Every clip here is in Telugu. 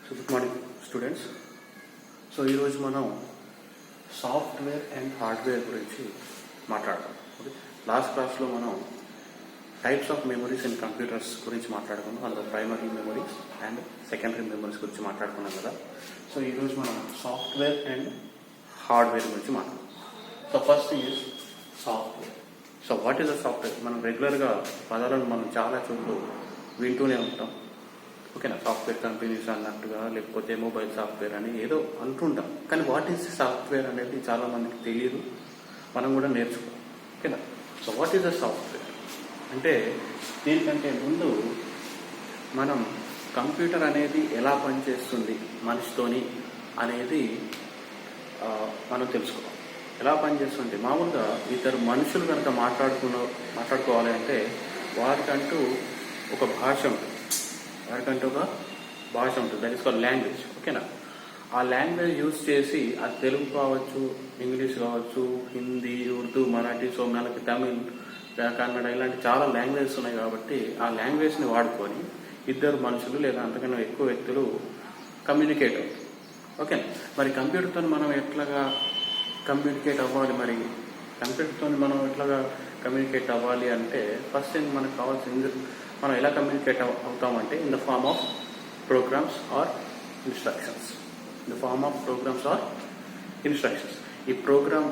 So good morning students. So ఈరోజు మనం సాఫ్ట్వేర్ అండ్ హార్డ్వేర్ గురించి మాట్లాడతాం. ఓకే, లాస్ట్ క్లాస్లో మనం types of memories in computers గురించి మాట్లాడుకున్నాం. అందులో primary memories and secondary memories గురించి మాట్లాడుకున్నాం కదా. సో ఈరోజు మనం సాఫ్ట్వేర్ అండ్ హార్డ్వేర్ గురించి మాట్లాడతాం. So first thing is software. So what is the software? మనం రెగ్యులర్గా పదాలను మనం చాలా చోట్ల వింటూనే ఉంటాం. ఓకేనా, సాఫ్ట్వేర్ కంపెనీస్ అన్నట్టుగా, లేకపోతే మొబైల్ సాఫ్ట్వేర్ అని ఏదో అంటుంటాం. కానీ వాట్ ఈస్ సాఫ్ట్వేర్ అనేది చాలా మందికి తెలియదు, మనం కూడా నేర్చుకోవాలి. ఓకేనా, so what is the software అంటే దీనికంటే ముందు మనం కంప్యూటర్ అనేది ఎలా పనిచేస్తుంది మనిషితోని అనేది మనం తెలుసుకోవాలి. ఎలా పనిచేస్తుంది? మామూలుగా ఇద్దరు మనుషులు కనుక మాట్లాడుకోవాలి అంటే వారికంటూ ఒక భాష ఉంటుంది. That is called language. ఓకేనా, ఆ లాంగ్వేజ్ యూజ్ చేసి అది తెలుగు కావచ్చు, ఇంగ్లీష్ కావచ్చు, హిందీ, ఉర్దూ, మరాఠీ, సో మనకి తమిళ్, కన్నడ ఇలాంటి చాలా లాంగ్వేజెస్ ఉన్నాయి. కాబట్టి ఆ లాంగ్వేజ్ని వాడుకొని ఇద్దరు మనుషులు లేదా అంతకన్నా ఎక్కువ వ్యక్తులు కమ్యూనికేట్ అవుతారు. ఓకే, మరి కంప్యూటర్తో మనం ఎట్లాగా కమ్యూనికేట్ అవ్వాలి? మరి కంప్యూటర్తో మనం ఎట్లాగా కమ్యూనికేట్ అవ్వాలి అంటే ఫస్ట్ థింగ్ మనకు కావాల్సింది, మనం ఎలా కమ్యూనికేట్ అవుతామంటే in the form of programs or instructions. ఈ ప్రోగ్రామ్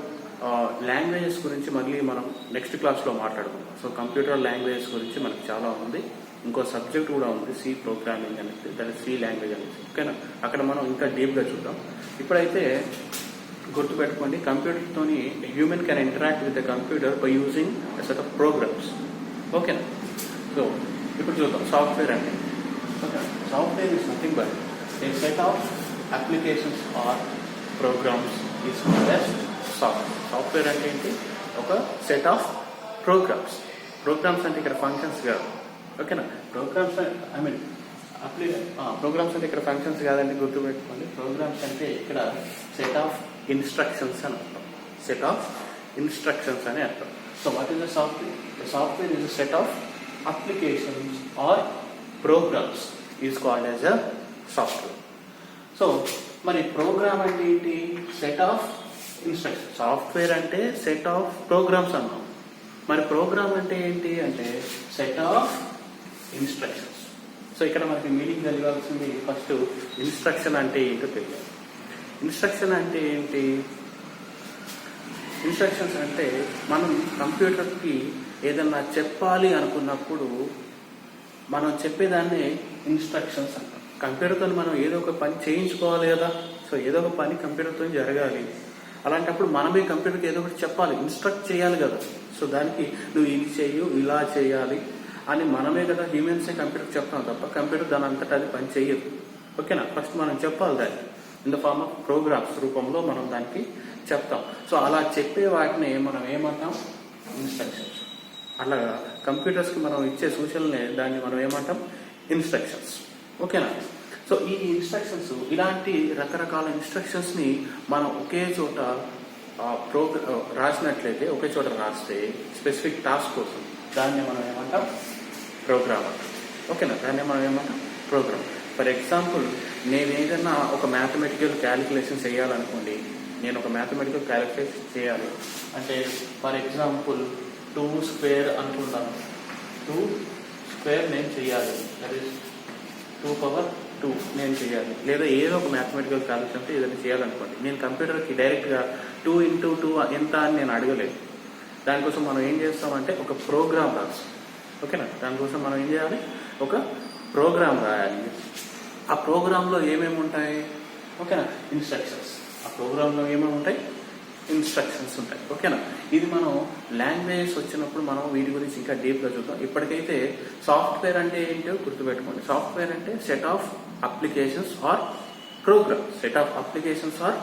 లాంగ్వేజెస్ గురించి మళ్ళీ మనం నెక్స్ట్ క్లాస్లో మాట్లాడుకుందాం. సో కంప్యూటర్ లాంగ్వేజెస్ గురించి మనకి చాలా ఉంది. ఇంకో సబ్జెక్ట్ కూడా ఉంది, సి ప్రోగ్రామింగ్ అనేది, దాని సి లాంగ్వేజ్ అనేది. ఓకేనా, అక్కడ మనం ఇంకా డీప్గా చూద్దాం. ఇప్పుడైతే గుర్తుపెట్టుకోండి, కంప్యూటర్తోని human can interact with the computer by using a set of programs. ఓకేనా, సో ఇప్పుడు చూద్దాం సాఫ్ట్వేర్ అంటే. Okay, software is nothing but a set of applications or programs is called as software. Software అంటే ఏంటి? ఒక సెట్ ఆఫ్ ప్రోగ్రామ్స్. ప్రోగ్రామ్స్ అంటే ఇక్కడ ఫంక్షన్స్ కాదు. ఓకేనా, ప్రోగ్రామ్స్ ప్రోగ్రామ్స్ అంటే ఇక్కడ ఫంక్షన్స్ కాదండి, గుర్తుపెట్టుకోండి. ప్రోగ్రామ్స్ అంటే ఇక్కడ సెట్ ఆఫ్ ఇన్స్ట్రక్షన్స్ అని అర్థం. సెట్ ఆఫ్ ఇన్స్ట్రక్షన్స్ అని అర్థం. So what is the software? The software is a set of applications or programs is called as a software. So మరి ప్రోగ్రామ్ అంటే ఏంటి? Set of instructions. సాఫ్ట్వేర్ అంటే సెట్ ఆఫ్ ప్రోగ్రామ్స్ అన్నాం. మరి ప్రోగ్రామ్ అంటే ఏంటి అంటే సెట్ ఆఫ్ ఇన్స్ట్రక్షన్స్. సో ఇక్కడ మనకి మీనింగ్ తెలియాల్సింది ఫస్ట్ ఇన్స్ట్రక్షన్ అంటే ఏంటో తెలియాలి. ఇన్స్ట్రక్షన్ అంటే ఏంటి? ఇన్స్ట్రక్షన్స్ అంటే మనం కంప్యూటర్కి ఏదన్నా చెప్పాలి అనుకున్నప్పుడు మనం చెప్పేదాన్ని ఇన్స్ట్రక్షన్స్ అంటాం. కంప్యూటర్తో మనం ఏదో ఒక పని చేయించుకోవాలి కదా. సో ఏదో ఒక పని కంప్యూటర్తో జరగాలి. అలాంటప్పుడు మనమే కంప్యూటర్కి ఏదో ఒకటి చెప్పాలి, ఇన్స్ట్రక్ట్ చేయాలి కదా. సో దానికి నువ్వు ఇది చెయ్యు, ఇలా చేయాలి అని మనమే కదా హ్యూమన్సే కంప్యూటర్కి చెప్తాం తప్ప కంప్యూటర్ దాని అంతటా అది పని చేయదు. ఓకేనా, ఫస్ట్ మనం చెప్పాలి దాన్ని in the form of programs రూపంలో మనం దానికి చెప్తాం. సో అలా చెప్పే వాటిని మనం ఏమంటాం? ఇన్స్ట్రక్షన్స్. అట్లాగా కంప్యూటర్స్కి మనం ఇచ్చే సూచనలనే దాన్ని మనం ఏమంటాం? ఇన్స్ట్రక్షన్స్. ఓకేనా, సో ఈ ఇన్స్ట్రక్షన్స్, ఇలాంటి రకరకాల ఇన్స్ట్రక్షన్స్ని మనం ఒకే చోట రాసినట్లయితే, ఒకే చోట రాస్తే స్పెసిఫిక్ టాస్క్ కోసం దాన్ని మనం ఏమంటాం? ప్రోగ్రామ్ అంటాం. ఓకేనా, దాన్ని మనం ఏమంటాం? ప్రోగ్రామ్. ఫర్ ఎగ్జాంపుల్, నేను ఏదైనా ఒక మ్యాథమెటికల్ క్యాలిక్యులేషన్ చేయాలనుకోండి. నేను ఒక మ్యాథమెటికల్ క్యాలిక్యులేషన్ చేయాలి అంటే ఫర్ ఎగ్జాంపుల్ 2 స్క్వేర్ అనుకుంటాను. 2 స్క్వేర్ నేను చేయాలి, దట్ ఈస్ 2 పవర్ 2 నేను చేయాలి. లేదా ఏదో ఒక మ్యాథమెటికల్ క్యాలిక్యులేషన్ ఏదైనా చేయాలనుకోండి. నేను కంప్యూటర్కి డైరెక్ట్గా 2 × 2 ఎంత అని నేను అడగలేదు. దానికోసం మనం ఏం చేస్తామంటే ఒక ప్రోగ్రామ్ రాస్తాం. ఓకేనా, దానికోసం మనం ఏం చేయాలి? ఒక ప్రోగ్రామ్ రాయాలి. ఆ ప్రోగ్రాంలో ఏమేమి ఉంటాయి? ఓకేనా, ఇన్స్ట్రక్షన్స్. ఆ ప్రోగ్రాంలో ఏమేమి ఉంటాయి? ఇన్స్ట్రక్షన్స్ ఉంటాయి. ఓకేనా, ఇది మనం లాంగ్వేజ్ వచ్చినప్పుడు మనం వీటి గురించి ఇంకా డీప్గా చూద్దాం. ఇప్పటికైతే సాఫ్ట్వేర్ అంటే ఏంటో గుర్తుపెట్టుకోండి. సాఫ్ట్వేర్ అంటే set of applications or programs. Set of applications or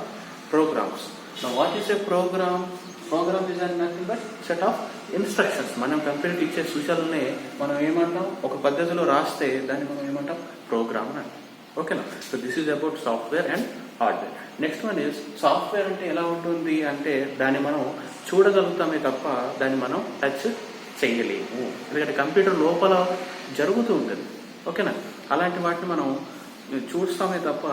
programs. Now what is a program? Program is nothing but set of instructions. మనం కంప్యూటర్కి ఇచ్చే సూచనలనే మనం ఏమంటాం? ఒక పద్ధతిలో రాస్తే దాన్ని మనం ఏమంటాం? ప్రోగ్రామ్ అని అంటాం. ఓకేనా, so this is about software and hardware. Next one is software అంటే ఎలా ఉంటుంది అంటే దాన్ని మనం చూడగలుగుతామే తప్ప దాన్ని మనం టచ్ చేయలేము. ఎందుకంటే కంప్యూటర్ లోపల జరుగుతూ ఉంటుంది. ఓకేనా, అలాంటి వాటిని మనం చూస్తామే తప్ప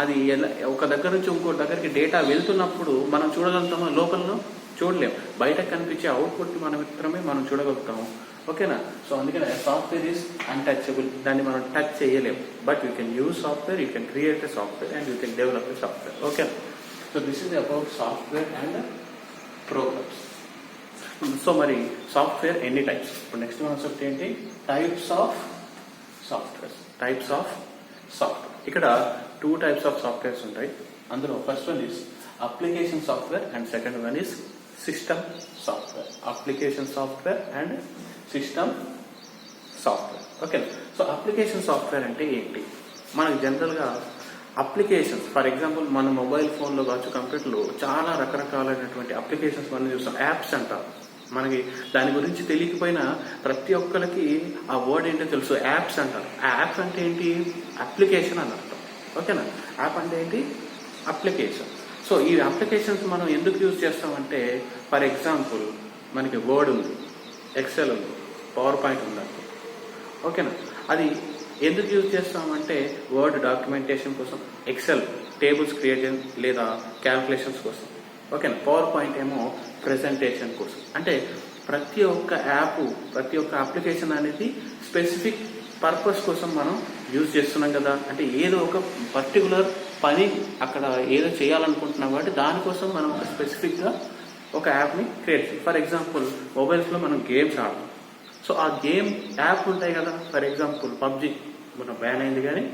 అది ఎలా ఒక దగ్గర నుంచి ఇంకో దగ్గరికి డేటా వెళ్తున్నప్పుడు మనం చూడగలుగుతామా? లోపల చూడలేము. బయట కనిపించే అవుట్పుట్ మాత్రమే మనం చూడగలుగుతాము. ఓకేనా? సో అందుకనే సాఫ్ట్వేర్ ఈజ్ అన్టచబుల్. దాన్ని మనం టచ్ చేయలేము. But you can use software, you can create a software and you can develop a software. ఓకేనా? So this is about software and programs. So మరి సాఫ్ట్వేర్ ఎన్ని టైప్స్? ఇప్పుడు నెక్స్ట్ కాన్సెప్ట్ ఏంటి? Types of software. Types of software. ఇక్కడ 2 types ఆఫ్ సాఫ్ట్వేర్స్ ఉంటాయి. అందులో first one is application software and second one is system software. Application software and system software. Okay. So application software అంటే ఏంటి? మనకు జనరల్గా అప్లికేషన్స్, ఫర్ ఎగ్జాంపుల్ మన మొబైల్ ఫోన్లో కావచ్చు, కంప్యూటర్లో చాలా రకరకాలైనటువంటి అప్లికేషన్స్ మనం చూస్తాం. యాప్స్ అంటాం. మనకి దాని గురించి తెలియకపోయినా ప్రతి ఒక్కరికి ఆ వర్డ్ ఏంటో తెలుసు. యాప్స్ అంటారు. ఆ యాప్స్ అంటే ఏంటి? అప్లికేషన్ అని అర్థం. ఓకేనా? యాప్ అంటే ఏంటి? అప్లికేషన్. సో ఈ అప్లికేషన్స్ మనం ఎందుకు యూజ్ చేస్తామంటే, ఫర్ ఎగ్జాంపుల్ మనకి వర్డ్ ఉంది, ఎక్సెల్ ఉంది, పవర్ పాయింట్ ఉంది అనుకో. ఓకేనా? అది ఎందుకు యూజ్ చేస్తామంటే వర్డ్ డాక్యుమెంటేషన్ కోసం, ఎక్సెల్ టేబుల్స్ క్రియేట్ లేదా క్యాల్కులేషన్స్ కోసం. ఓకేనా? పవర్ పాయింట్ ఏమో ప్రెజెంటేషన్ కోసం. అంటే ప్రతి ఒక్క యాప్, ప్రతి ఒక్క అప్లికేషన్ అనేది స్పెసిఫిక్ పర్పస్ కోసం మనం యూజ్ చేస్తున్నాం కదా. అంటే ఏదో ఒక పర్టికులర్ పని అక్కడ ఏదో చేయాలనుకుంటున్నాం కాబట్టి దానికోసం మనం ఒక స్పెసిఫిక్గా ఒక యాప్ని క్రియేట్ చేయాలి. ఫర్ ఎగ్జాంపుల్ మొబైల్స్లో మనం గేమ్స్ ఆడతాం. సో ఆ గేమ్ యాప్ ఉంటాయి కదా. ఫర్ ఎగ్జాంపుల్ పబ్జి మనం బ్యాన్ అయింది కానీ,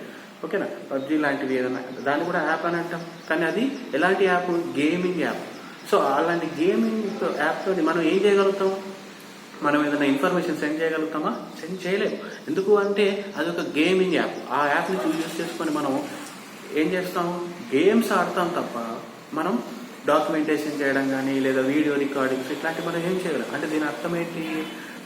ఓకేనా, పబ్జి లాంటివి ఏదైనా దాన్ని కూడా యాప్ అని అంటాం. కానీ అది ఎలాంటి యాప్? Gaming app. సో అలాంటి గేమింగ్ యాప్తో మనం ఏం చేయగలుగుతాం? మనం ఏదైనా ఇన్ఫర్మేషన్ సెండ్ చేయగలుగుతామా? సెండ్ చేయలేము. ఎందుకు అంటే అది ఒక గేమింగ్ యాప్. ఆ యాప్ని యూజ్ చేసుకొని మనం ఏం చేస్తాం? గేమ్స్ ఆడతాం తప్ప మనం డాక్యుమెంటేషన్ చేయడం కానీ లేదా వీడియో రికార్డింగ్స్ ఇట్లాంటివి మనం ఏం చేయలేం. అంటే దీని అర్థం ఏంటి?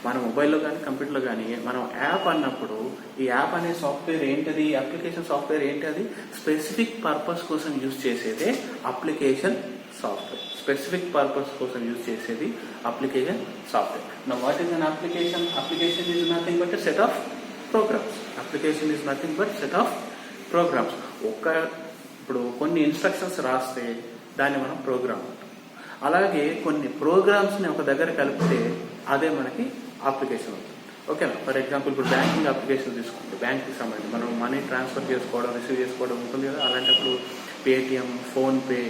మన మొబైల్లో కానీ కంప్యూటర్లో కానీ మనం యాప్ అన్నప్పుడు ఈ యాప్ అనే సాఫ్ట్వేర్ ఏంటది? అప్లికేషన్ సాఫ్ట్వేర్ ఏంటి? అది స్పెసిఫిక్ పర్పస్ కోసం యూజ్ చేసేదే అప్లికేషన్ సాఫ్ట్వేర్. స్పెసిఫిక్ పర్పస్ కోసం యూజ్ చేసేది application software. Now what is an application? Application is nothing but set of programs. Application is nothing but set of programs. ఇప్పుడు కొన్ని ఇన్స్ట్రక్షన్స్ రాస్తే దాన్ని మనం ప్రోగ్రామ్ అంటాం. అలాగే కొన్ని ప్రోగ్రామ్స్ని ఒక దగ్గర కలిపితే అదే మనకి అప్లికేషన్ అవుతుంది. ఓకేనా? ఫర్ ఎగ్జాంపుల్ ఇప్పుడు బ్యాంకింగ్ అప్లికేషన్ తీసుకోండి. బ్యాంక్కి సంబంధించి మనం మనీ ట్రాన్స్ఫర్ చేసుకోవడం, రిసీవ్ చేసుకోవడం ఉంటుంది కదా. అలాంటప్పుడు పేటిఎం, ఫోన్పే,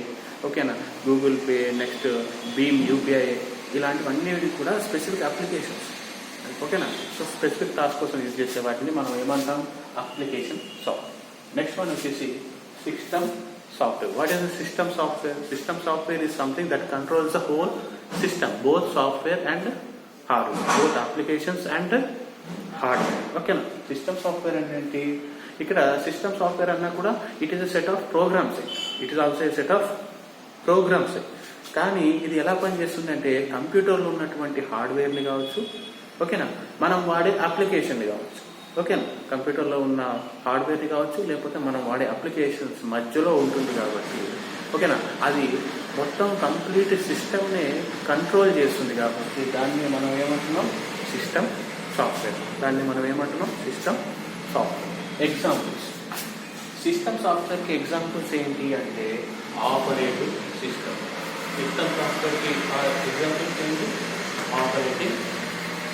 ఓకేనా, గూగుల్ పే, నెక్స్ట్ భీమ్, యూపీఐ ఇలాంటివన్నీ కూడా స్పెసిఫిక్ అప్లికేషన్స్. ఓకేనా? సో స్పెసిఫిక్ టాస్క్ కోసం యూజ్ చేసే వాటిని మనం ఏమంటాం? Application software. నెక్స్ట్ వన్ వచ్చేసి system software. What is a system software? System software is something that controls the whole system, both software and hardware, both applications and hardware. Okay na? System software అంటే ఇక్కడ సిస్టమ్ సాఫ్ట్వేర్ అన్నా కూడా it is a set of programs. It is also a set of programs. కానీ ఇది ఎలా పనిచేస్తుంది అంటే కంప్యూటర్లో ఉన్నటువంటి హార్డ్వేర్ని కావచ్చు, ఓకేనా, మనం వాడే అప్లికేషన్ని కావచ్చు. ఓకేనా? కంప్యూటర్లో ఉన్న హార్డ్వేర్ని కావచ్చు, లేకపోతే మనం వాడే అప్లికేషన్స్ మధ్యలో ఉంటుంది కాబట్టి, ఓకేనా, అది మొత్తం కంప్లీట్ సిస్టమ్ని కంట్రోల్ చేస్తుంది కాబట్టి దాన్ని మనం ఏమంటున్నాం? System software. దాన్ని మనం ఏమంటున్నాం? System software. ఎగ్జాంపుల్స్ సిస్టమ్ సాఫ్ట్వేర్కి ఎగ్జాంపుల్స్ ఏంటి అంటే ఆపరేటింగ్ సిస్టమ్. సిస్టమ్ సాఫ్ట్వేర్కి ఎగ్జాంపుల్స్ ఏంటి? Operating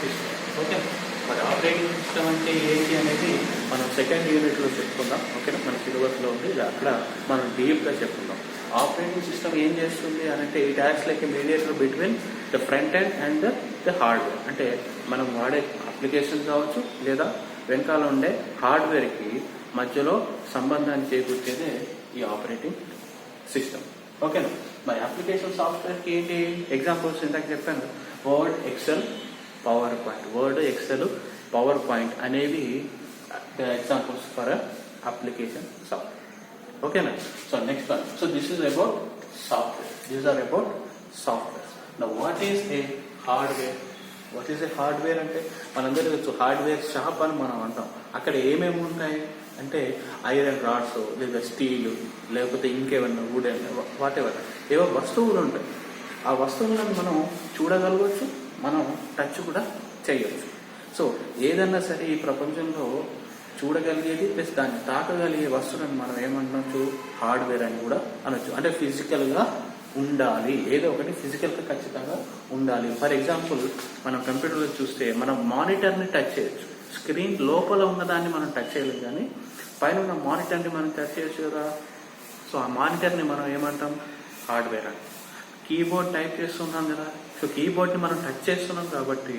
system. ఓకే. మరి ఆపరేటింగ్ సిస్టమ్ అంటే ఏంటి అనేది మనం సెకండ్ యూనిట్లో చెప్పుకుందాం. ఓకేనా? మన సిలబస్లో ఉంది, అక్కడ మనం డీప్గా చెప్పుకుందాం. ఆపరేటింగ్ సిస్టమ్ ఏం చేస్తుంది అని అంటే it acts like a mediator between the front end and the hardware. అంటే మనం వాడే అప్లికేషన్ కావచ్చు లేదా వెనకాల ఉండే హార్డ్వేర్కి మధ్యలో సంబంధాన్ని చేకూర్చేదే ఈ ఆపరేటింగ్ సిస్టమ్. ఓకేనా? మరి అప్లికేషన్ సాఫ్ట్వేర్కి ఏంటి ఎగ్జాంపుల్స్? ఇందాక చెప్పాను, Word, Excel, PowerPoint. Word, Excel, PowerPoint అనేవి the examples for application software. ఓకేనా? So next one. So this is about software. These are about software. Now what is a hardware? What is a hardware అంటే మనందరికీ తెలుసు, హార్డ్వేర్ షాప్ అని మనం అంటాం. అక్కడ ఏమేమి ఉంటాయి అంటే ఐరన్ రాడ్స్ లేదా స్టీలు లేకపోతే ఇంకేమన్నా వుడెన్ వాట్ ఎవర్ ఏవో వస్తువులు ఉంటాయి. ఆ వస్తువులను మనం చూడగలగవచ్చు, మనం టచ్ కూడా చేయవచ్చు. సో ఏదన్నా సరే ఈ ప్రపంచంలో చూడగలిగేది ప్లస్ దాన్ని తాకగలిగే వస్తువులను మనం ఏమంటున్నాం హార్డ్వేర్ అని కూడా అనొచ్చు. అంటే ఫిజికల్గా ఉండాలి, ఏదో ఒకటి ఫిజికల్గా ఖచ్చితంగా ఉండాలి. ఫర్ ఎగ్జాంపుల్ మనం కంప్యూటర్లో చూస్తే మనం మానిటర్ని టచ్ చేయొచ్చు. స్క్రీన్ లోపల ఉన్నదాన్ని మనం టచ్ చేయలేము, కానీ పైన ఉన్న మానిటర్ని మనం టచ్ చేయొచ్చు కదా. సో ఆ మానిటర్ని మనం ఏమంటాం హార్డ్వేర్ అని. కీబోర్డ్ టైప్ చేస్తున్నాం కదా, సో కీబోర్డ్ని మనం టచ్ చేస్తున్నాం కాబట్టి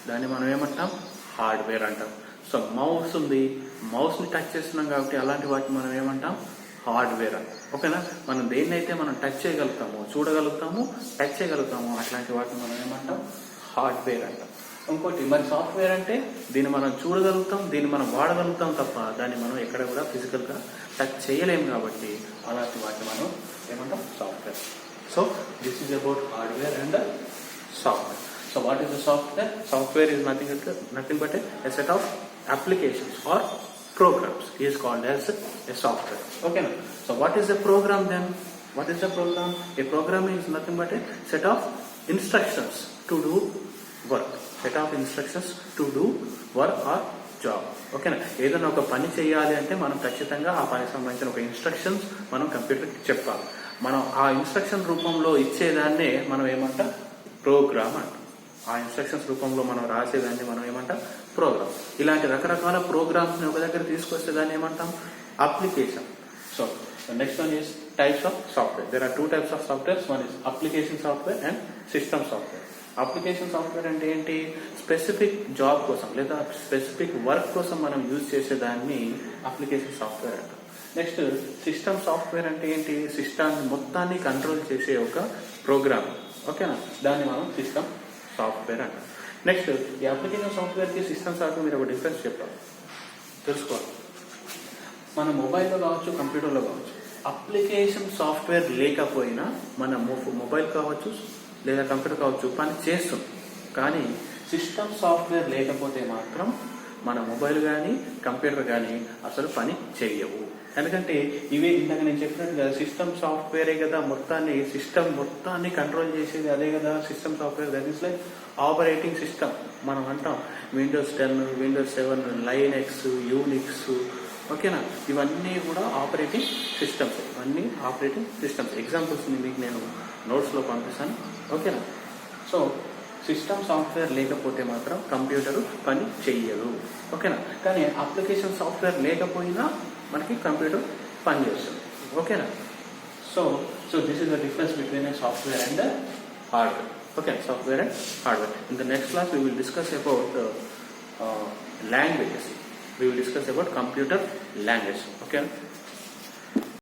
దాన్ని మనం ఏమంటాం హార్డ్వేర్ అంటాం. సో మౌస్ ఉంది, మౌస్ని టచ్ చేస్తున్నాం కాబట్టి అలాంటి వాటిని మనం ఏమంటాం హార్డ్వేర్ అని. ఓకేనా, మనం దేన్నైతే మనం టచ్ చేయగలుగుతామో, చూడగలుగుతాము, టచ్ చేయగలుగుతామో అట్లాంటి వాటిని మనం ఏమంటాం హార్డ్వేర్ అంటాం. ఇంకోటి మరి సాఫ్ట్వేర్ అంటే దీన్ని మనం చూడగలుగుతాం, దీన్ని మనం వాడగలుగుతాం తప్ప దాన్ని మనం ఎక్కడ కూడా ఫిజికల్గా టచ్ చేయలేము కాబట్టి అలాంటి వాటిని మనం ఏమంటాం software. So this is about hardware and software. So what is the software? Software is nothing but a set of applications or programs. It is called as a software. Okay. So what is a program then? What is a program? A program is nothing but a set of instructions to do work. Set of instructions to do work or job. ఓకేనా, ఏదైనా ఒక పని చేయాలి అంటే మనం ఖచ్చితంగా ఆ పనికి సంబంధించిన ఒక ఇన్స్ట్రక్షన్స్ మనం కంప్యూటర్కి చెప్పాలి. మనం ఆ ఇన్స్ట్రక్షన్ రూపంలో ఇచ్చేదాన్నే మనం ఏమంటాం ప్రోగ్రామ్ అంటాం. ఆ ఇన్స్ట్రక్షన్స్ రూపంలో మనం రాసేదాన్ని మనం ఏమంటాం ప్రోగ్రామ్. ఇలాంటి రకరకాల ప్రోగ్రామ్స్ని ఒక దగ్గర తీసుకొస్తే దాన్ని ఏమంటాం application. So next one is types of software. There are 2 types of software. One is application software and system software. Application software అంటే ఏంటి, స్పెసిఫిక్ జాబ్ కోసం లేదా స్పెసిఫిక్ వర్క్ కోసం మనం యూజ్ చేసేదాన్ని అప్లికేషన్ సాఫ్ట్వేర్ అంటాం. నెక్స్ట్ సిస్టమ్ సాఫ్ట్వేర్ అంటే ఏంటి, సిస్టమ్ మొత్తాన్ని కంట్రోల్ చేసే ఒక ప్రోగ్రామ్. ఓకేనా, దాన్ని మనం సిస్టమ్ సాఫ్ట్వేర్ అంటాం. నెక్స్ట్ ఈ అప్లికేషన్ సాఫ్ట్వేర్కి సిస్టమ్ సాఫ్ట్వేర్ మీరు ఒక డిఫరెన్స్ చెప్పాలి, తెలుసుకోవాలి. మన మొబైల్లో కావచ్చు, కంప్యూటర్లో కావచ్చు, అప్లికేషన్ సాఫ్ట్వేర్ లేకపోయినా మన మొబైల్ కావచ్చు లేదా కంప్యూటర్ కావచ్చు పని చేస్తుంది. కానీ సిస్టమ్ సాఫ్ట్వేర్ లేకపోతే మాత్రం మన మొబైల్ కానీ కంప్యూటర్ కానీ అసలు పని చేయవు. ఎందుకంటే ఇవే ఇందాక నేను చెప్పినట్టుగా సిస్టమ్ సాఫ్ట్వేరే కదా సిస్టమ్ మొత్తాన్ని కంట్రోల్ చేసేది అదే కదా system software. That is like operating system. మనం అంటాం Windows 10, Windows 7, లైనెక్స్, యూనిక్స్. ఓకేనా, ఇవన్నీ కూడా ఆపరేటింగ్ సిస్టమ్స్. ఇవన్నీ ఆపరేటింగ్ సిస్టమ్స్. ఎగ్జాంపుల్స్ మీకు నేను నోట్స్లో పంపిస్తాను. ఓకేనా, సో సిస్టమ్ సాఫ్ట్వేర్ లేకపోతే మాత్రం కంప్యూటర్ పని చెయ్యదు. ఓకేనా, కానీ అప్లికేషన్ సాఫ్ట్వేర్ లేకపోయినా మనకి కంప్యూటర్ పని చేస్తుంది. ఓకేనా, so this is the difference between software and hardware. Okay, software and hardware. In the next class we will discuss about languages. We will discuss about computer language. Okay.